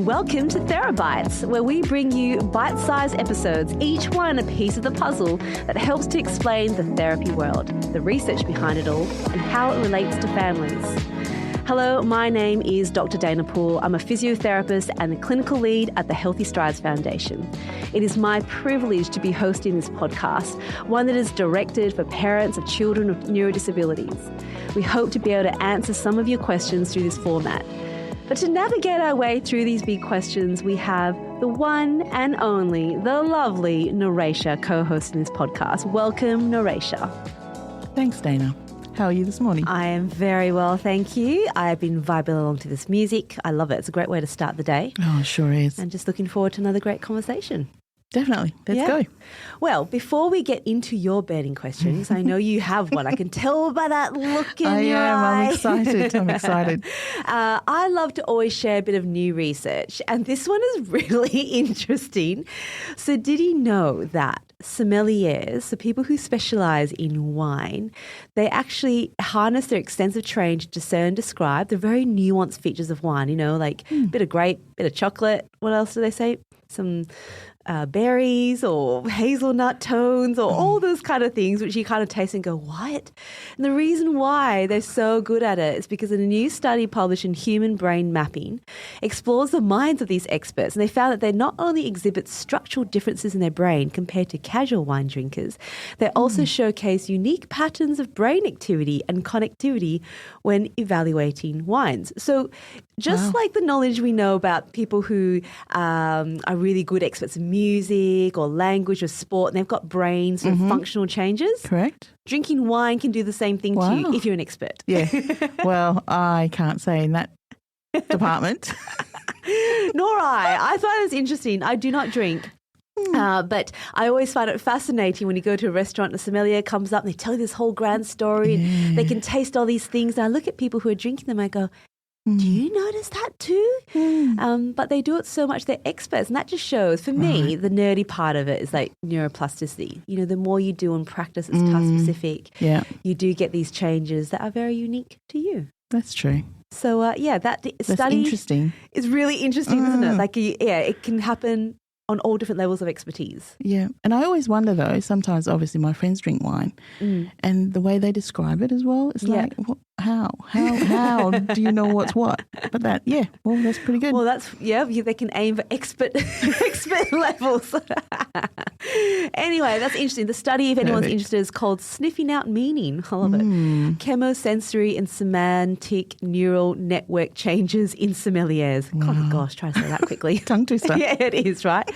Welcome to Therabytes, where we bring you bite-sized episodes, each one a piece of the puzzle that helps to explain the therapy world, the research behind it all, and how it relates to families. Hello, my name is Dr. Dana Poole. I'm a physiotherapist and the clinical lead at the Healthy Strides Foundation. It is my privilege to be hosting this podcast, one that is directed for parents of children with neurodisabilities. We hope to be able to answer some of your questions through this format. But to navigate our way through these big questions, we have the one and only, the lovely Naresha co-hosting this podcast. Welcome, Naresha. Thanks, Dana. How are you this morning? I am very well, thank you. I've been vibing along to this music. I love it. It's a great way to start the day. Oh, it sure is. And just looking forward to another great conversation. Definitely. Let's go. Well, before we get into your burning questions, I know you have one. I can tell by that look in your eye. I'm excited. I love to always share a bit of new research, and this one is really interesting. So did you know that sommeliers, so people who specialize in wine, they actually harness their extensive training to discern, describe the very nuanced features of wine, like a bit of grape, bit of chocolate. What else do they say? Some berries or hazelnut tones or all those kind of things which you kind of taste and go, what? And the reason why they're so good at it is because a new study published in Human Brain Mapping explores the minds of these experts, and they found that they not only exhibit structural differences in their brain compared to casual wine drinkers, they also showcase unique patterns of brain activity and connectivity when evaluating wines. So just like the knowledge we know about people who are really good experts in music or language or sport, and they've got brains for functional changes. Correct. Drinking wine can do the same thing to you if you're an expert. Yeah. Well, I can't say in that department. Nor I. I find this interesting. I do not drink. But I always find it fascinating when you go to a restaurant and a sommelier comes up and they tell you this whole grand story and they can taste all these things. And I look at people who are drinking them and I go, do you notice that too? But they do it so much. They're experts. And that just shows, for me, the nerdy part of it is like neuroplasticity. The more you do and practice, it's task specific. Yeah. You do get these changes that are very unique to you. That's true. So, that study interesting. is really interesting, isn't it? Like, it can happen on all different levels of expertise. Yeah. And I always wonder, though, sometimes obviously my friends drink wine and the way they describe it as well, it's like, how do you know what's what? But that's pretty good. Well, they can aim for expert levels. Anyway, that's interesting. The study, if anyone's interested, is called Sniffing Out Meaning. I love it. Chemosensory and semantic neural network changes in sommeliers. Wow. Oh, gosh, try to say that quickly. Tongue twister. Yeah, it is, right?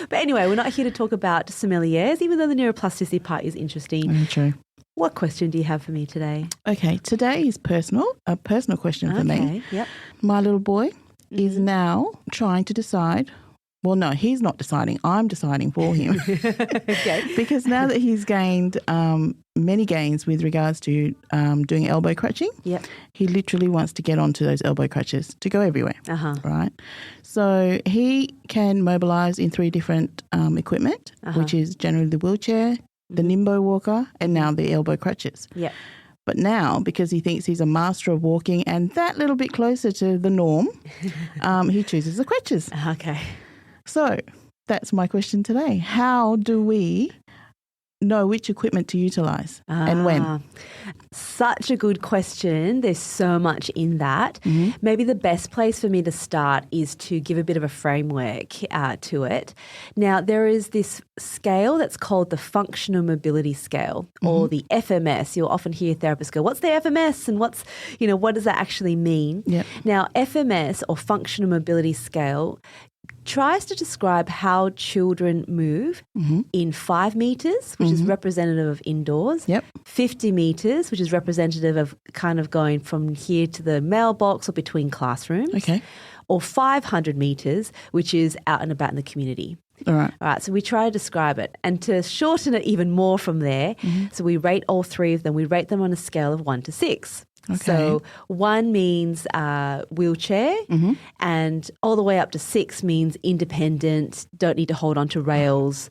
But anyway, we're not here to talk about sommeliers, even though the neuroplasticity part is interesting. Very true. What question do you have for me today? Okay, today is a personal question for me. Yep. My little boy is now trying to decide. Well, no, he's not deciding. I'm deciding for him. Okay. Because now that he's gained many gains with regards to doing elbow crutching, he literally wants to get onto those elbow crutches to go everywhere, right? So he can mobilise in 3 different equipment, which is generally the wheelchair, the Nimbo walker, and now the elbow crutches. Yeah. But now, because he thinks he's a master of walking and that little bit closer to the norm, he chooses the crutches. Okay. So that's my question today. How do we know which equipment to utilise and when? Such a good question. There's so much in that. Maybe the best place for me to start is to give a bit of a framework to it. Now, there is this scale that's called the Functional Mobility Scale or the FMS. You'll often hear therapists go, what's the FMS? And what does that actually mean? Yep. Now, FMS or Functional Mobility Scale tries to describe how children move in 5 meters, which is representative of indoors, 50 meters, which is representative of kind of going from here to the mailbox or between classrooms, or 500 meters, which is out and about in the community. All right. So we try to describe it. And to shorten it even more from there, so we rate all 3 of them. We rate them on a scale of 1 to 6. Okay. So 1 means wheelchair, and all the way up to 6 means independent, don't need to hold on to rails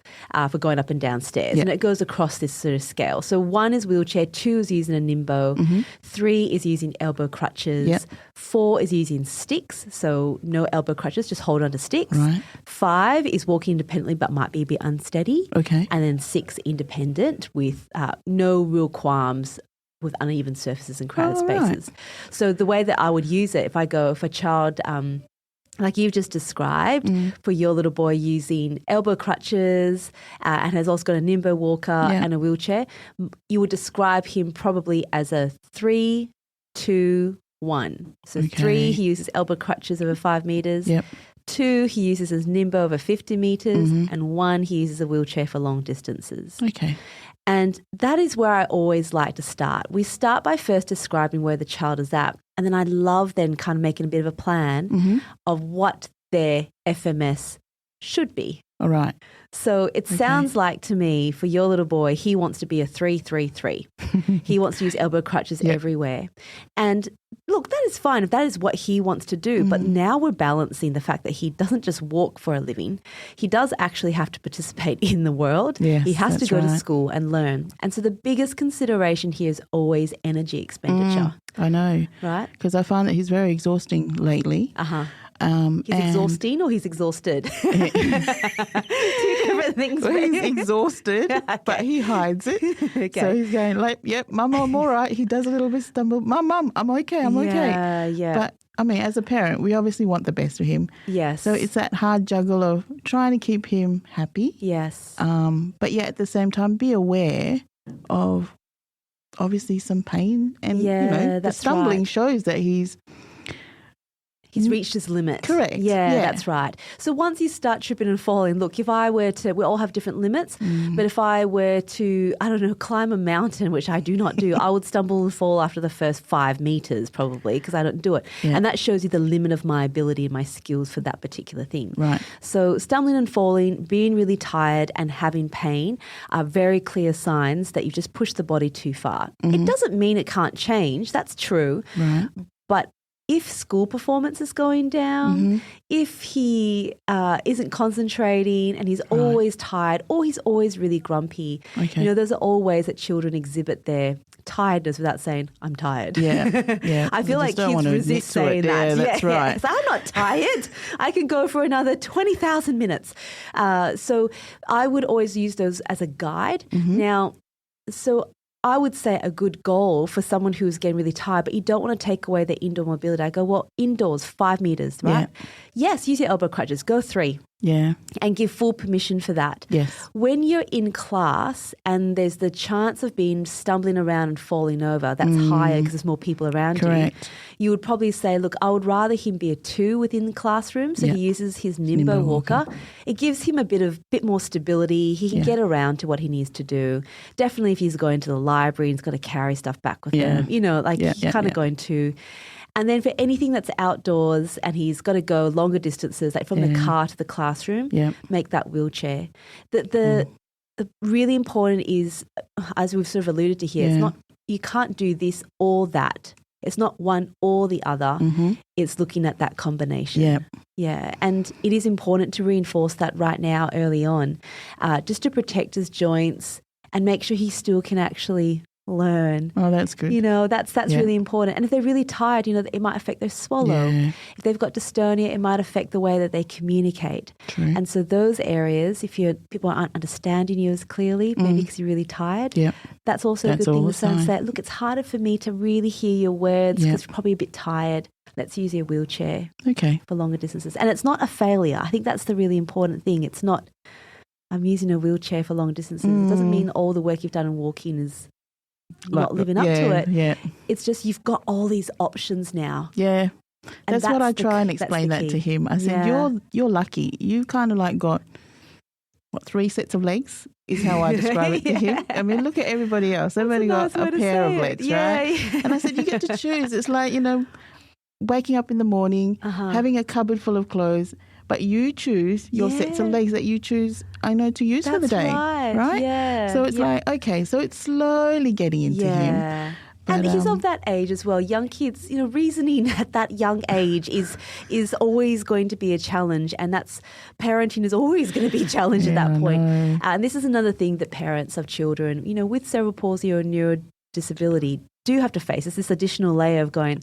for going up and down stairs. Yep. And it goes across this sort of scale. So 1 is wheelchair, 2 is using a nimbo, 3 is using elbow crutches, Yep. 4 is using sticks, so no elbow crutches, just hold on to sticks. Right. 5 is walking independently but might be a bit unsteady. Okay. And then 6, independent with no real qualms with uneven surfaces and crowded spaces. Right. So the way that I would use it, if a child, like you've just described, for your little boy using elbow crutches and has also got a nimbo walker and a wheelchair, you would describe him probably as a 3, 2, 1. So 3, he uses elbow crutches over 5 meters. Yep. 2, he uses his nimbo over 50 meters, and 1, he uses a wheelchair for long distances. Okay. And that is where I always like to start. We start by first describing where the child is at, and then I love then kind of making a bit of a plan of what their FMS should be. All right. So it sounds like to me, for your little boy, he wants to be a 3-3-3. He wants to use elbow crutches everywhere. And look, that is fine if that is what he wants to do. But now we're balancing the fact that he doesn't just walk for a living. He does actually have to participate in the world. Yes, he has to go to right. school and learn. And so the biggest consideration here is always energy expenditure. I know. Right? Because I find that he's very exhausting lately. Uh-huh. He's exhausting or he's exhausted? Two different things. Well, he's exhausted, but he hides it. Okay. So he's going like, yep, Mum, I'm all right. He does a little bit stumble. Mum, I'm okay, I'm okay. Yeah. But, I mean, as a parent, we obviously want the best for him. Yes. So it's that hard juggle of trying to keep him happy. Yes. But yet at the same time, be aware of obviously some pain. And, the stumbling shows that he's reached his limit. Correct. Yeah, that's right. So once you start tripping and falling, look, if I were to, we all have different limits, but if I were to, I don't know, climb a mountain, which I do not do, I would stumble and fall after the first 5 meters probably because I don't do it. Yeah. And that shows you the limit of my ability and my skills for that particular thing. Right. So stumbling and falling, being really tired and having pain are very clear signs that you've just pushed the body too far. It doesn't mean it can't change. That's true. right. But if school performance is going down, if he isn't concentrating and he's always tired or he's always really grumpy, Okay. those are all ways that children exhibit their tiredness without saying, I'm tired. Yeah. I feel like kids resist saying that. Yeah, that's right. So I'm not tired. I can go for another 20,000 minutes. So I would always use those as a guide. Now, so I would say a good goal for someone who's getting really tired, but you don't want to take away their indoor mobility. I go, well, indoors, 5 meters, right? Yeah. Yes, use your elbow crutches. Go 3 Yeah. and give full permission for that. Yes. When you're in class and there's the chance of being stumbling around and falling over, that's higher because there's more people around Correct. you would probably say, look, I would rather him be a 2 within the classroom. So Yep. he uses his nimbo walker. It gives him a bit more stability. He can get around to what he needs to do. Definitely if he's going to the library and he's got to carry stuff back with him, kind of going to. And then for anything that's outdoors and he's got to go longer distances, like from the car to the classroom, make that wheelchair. The really important is, as we've sort of alluded to here, it's not, you can't do this or that. It's not one or the other. It's looking at that combination. Yeah. Yeah. And it is important to reinforce that right now early on, just to protect his joints and make sure he still can actually learn. Oh, that's good. That's really important. And if they're really tired, it might affect their swallow. Yeah. If they've got dystonia, it might affect the way that they communicate. True. And so those areas, if people aren't understanding you as clearly, maybe because you're really tired, that's also a good thing to say, look, it's harder for me to really hear your words because you're probably a bit tired. Let's use your wheelchair for longer distances. And it's not a failure. I think that's the really important thing. It's not, I'm using a wheelchair for long distances. It doesn't mean all the work you've done in walking is not living up to it. Yeah. It's just you've got all these options now. Yeah. And That's what I try and explain that to him. I said, you're lucky. You kind of like got, 3 sets of legs is how I describe it to him. I mean, look at everybody else. Everybody got a pair of legs, right? And I said, you get to choose. It's like, waking up in the morning, having a cupboard full of clothes, but you choose your sets of legs that you choose, to use for the day. Right? Yeah. So it's like, okay, so it's slowly getting into him. And he's of that age as well. Young kids, reasoning at that young age is always going to be a challenge, and that's parenting is always going to be a challenge at that point. And this is another thing that parents of children, with cerebral palsy or neurodisability do have to face. It's this additional layer of going,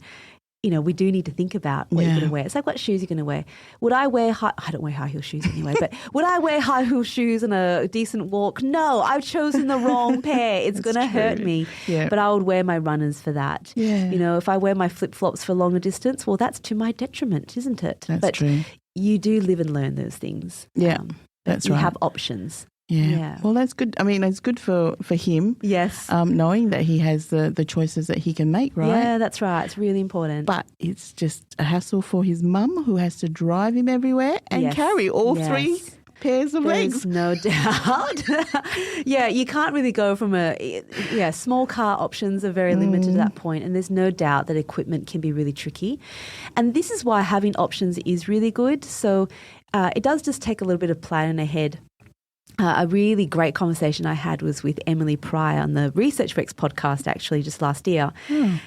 we do need to think about what you're going to wear. It's like, what shoes you're going to wear. Would I wear I don't wear high heel shoes anyway, but would I wear high heel shoes on a decent walk? No, I've chosen the wrong pair. It's going to hurt me. Yeah. But I would wear my runners for that. Yeah. If I wear my flip-flops for longer distance, well, that's to my detriment, isn't it? That's true. You do live and learn those things. Yeah, that's right. You have options. Yeah. Well, that's good. I mean, it's good for him. Yes. Knowing that he has the choices that he can make, right? Yeah, that's right. It's really important. But it's just a hassle for his mum, who has to drive him everywhere and carry all 3 pairs of legs. No doubt. You can't really go from small car options are very limited at that point, and there's no doubt that equipment can be really tricky. And this is why having options is really good. So it does just take a little bit of planning ahead. A really great conversation I had was with Emily Pryor on the Research for X podcast, actually, just last year.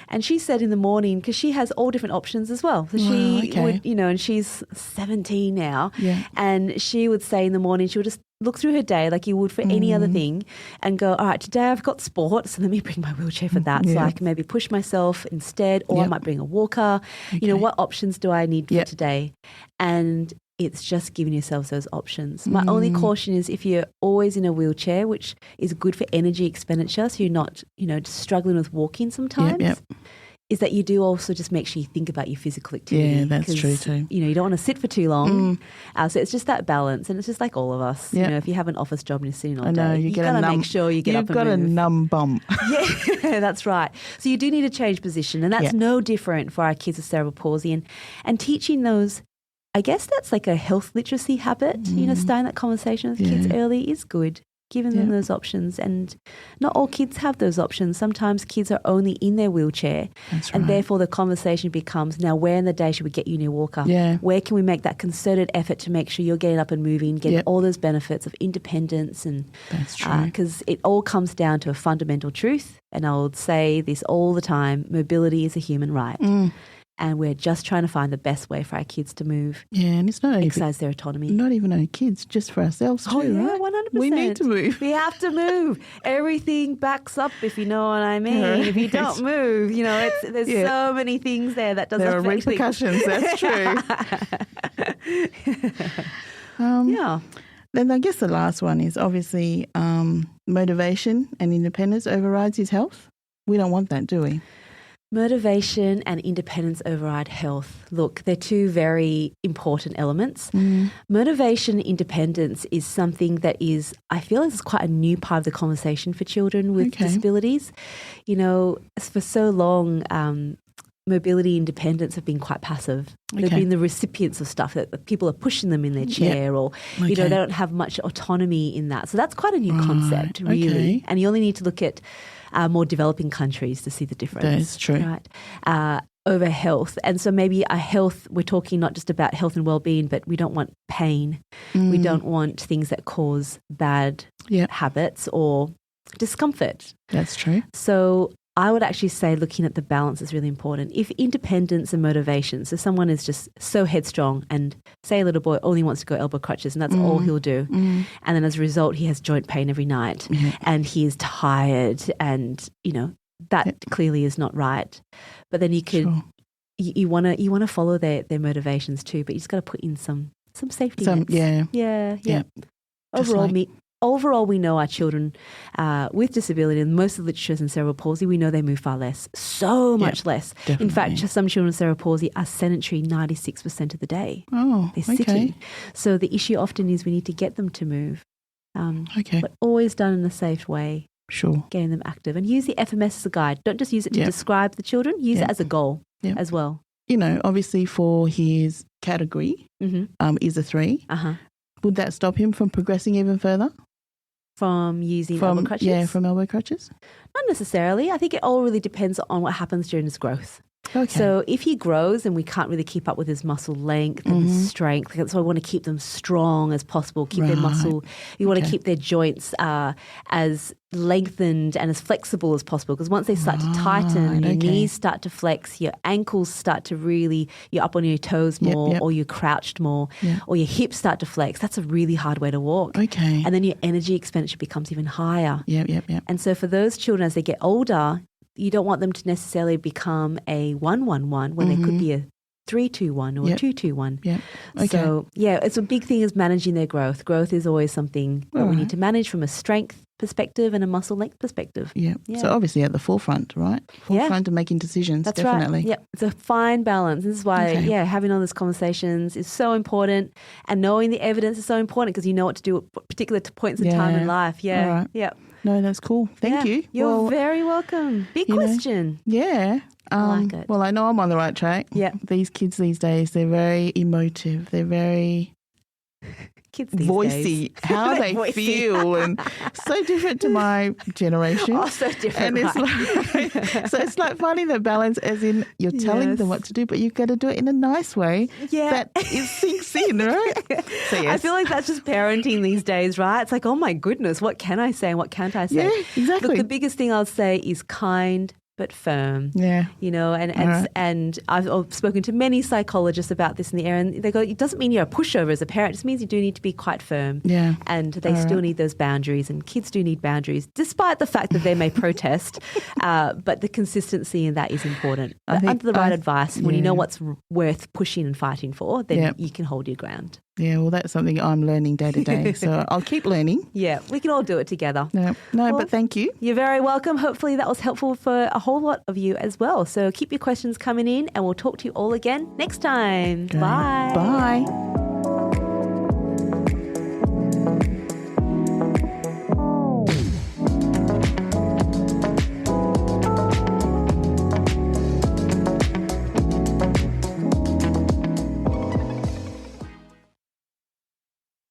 And she said in the morning, because she has all different options as well. So she would, and she's 17 now. Yeah. And she would say in the morning, she would just look through her day like you would for any other thing and go, all right, today I've got sport, so let me bring my wheelchair for that. So I can maybe push myself instead, or I might bring a walker. Okay. What options do I need for today? And it's just giving yourselves those options. My only caution is if you're always in a wheelchair, which is good for energy expenditure, so you're not, just struggling with walking sometimes, is that you do also just make sure you think about your physical activity. Yeah, that's true too. You don't want to sit for too long. So it's just that balance, and it's just like all of us. If you have an office job and you're sitting all day, you've got to make sure you get up and move. You've got a numb bum. Yeah, that's right. So you do need to change position, and that's no different for our kids with cerebral palsy. And teaching those, I guess that's like a health literacy habit, starting that conversation with kids early is good, giving them those options. And not all kids have those options. Sometimes kids are only in their wheelchair, and therefore the conversation becomes, now where in the day should we get you a new walker? Yeah. Where can we make that concerted effort to make sure you're getting up and moving, getting all those benefits of independence? And that's true. Because it all comes down to a fundamental truth, and I would say this all the time, mobility is a human right. And we're just trying to find the best way for our kids to move. Yeah, and it's not only exercise their autonomy. Not even only kids, just for ourselves too, right? 100%. We need to move. We have to move. Everything backs up, if you know what I mean. Right. If you don't move, there's so many things there that doesn't affect. There are repercussions, that's true. Then I guess the last one is obviously motivation and independence overrides his health. We don't want that, do we? Motivation and independence override health. Look, they're 2 very important elements. Motivation and independence is something that is, I feel, is quite a new part of the conversation for children with disabilities. For so long, mobility and independence have been quite passive. They've been the recipients of stuff that people are pushing them in their chair or, they don't have much autonomy in that. So that's quite a new concept, really. And you only need to look at more developing countries to see the difference. That's true. Right? Over health. And so maybe our health, we're talking not just about health and well-being, but we don't want pain. We don't want things that cause bad habits or discomfort. That's true. So I would actually say looking at the balance is really important. If independence and motivation, so someone is just so headstrong and say a little boy only wants to go elbow crutches and that's all he'll do. And then as a result, he has joint pain every night and he is tired and, that clearly is not right. But then you could, you want to follow their motivations too, but you just got to put in some safety nets. Yeah. Overall, we know our children with disability, and most of the literature is in cerebral palsy, we know they move far less, so much less. Definitely. In fact, some children with cerebral palsy are sedentary 96% of the day. Oh, they're sitting. So the issue often is we need to get them to move, but always done in a safe way. Sure. Getting them active. And use the FMS as a guide. Don't just use it to describe the children, use it as a goal as well. Obviously for his category is a 3. Would that stop him from progressing even further? From using elbow crutches? Yeah, from elbow crutches? Not necessarily. I think it all really depends on what happens during his growth. Okay. So if he grows and we can't really keep up with his muscle length and his strength, so I want to keep them strong as possible, keep their muscle, you want to keep their joints as lengthened and as flexible as possible, because once they start to tighten, your knees start to flex, your ankles start to really, you're up on your toes more, or you're crouched more, or your hips start to flex. That's a really hard way to walk. Okay. And then your energy expenditure becomes even higher. Yep. And so for those children, as they get older, you don't want them to necessarily become a 1-1-1 when they could be a 3-2-1 or a 2-2-1. Yeah. Okay. So, it's a big thing is managing their growth. Growth is always something that we need to manage from a strength perspective and a muscle length perspective. Yeah. So obviously at the forefront, right? Forefront of making decisions. That's definitely. Right. Yeah. It's a fine balance. This is why, having all these conversations is so important, and knowing the evidence is so important, because you know what to do at particular points in time in life. Yeah. All right. Yeah. No, that's cool. Thank you. You're very welcome. Big question. Yeah. I like it. Well, I know I'm on the right track. Yeah. These kids these days, they're very emotive. They're very kids these voicey. Days. How they feel, and so different to my generation. Oh, so different. And it's so it's like finding that balance, as in you're telling them what to do, but you've got to do it in a nice way that it sinks in, right? So I feel like that's just parenting these days, right? It's like, oh my goodness, what can I say and what can't I say? Yeah, exactly. Look, the biggest thing I'll say is kind but firm. Yeah. You know, and I've spoken to many psychologists about this in the area, and they go, it doesn't mean you're a pushover as a parent. It just means you do need to be quite firm. Yeah. And they still need those boundaries, and kids do need boundaries, despite the fact that they may protest. But the consistency in that is important. Under the right advice, when you know what's worth pushing and fighting for, then you can hold your ground. Yeah, well, that's something I'm learning day to day. So I'll keep learning. Yeah, we can all do it together. No, but thank you. You're very welcome. Hopefully that was helpful for a whole lot of you as well. So keep your questions coming in, and we'll talk to you all again next time. Okay. Bye. Bye.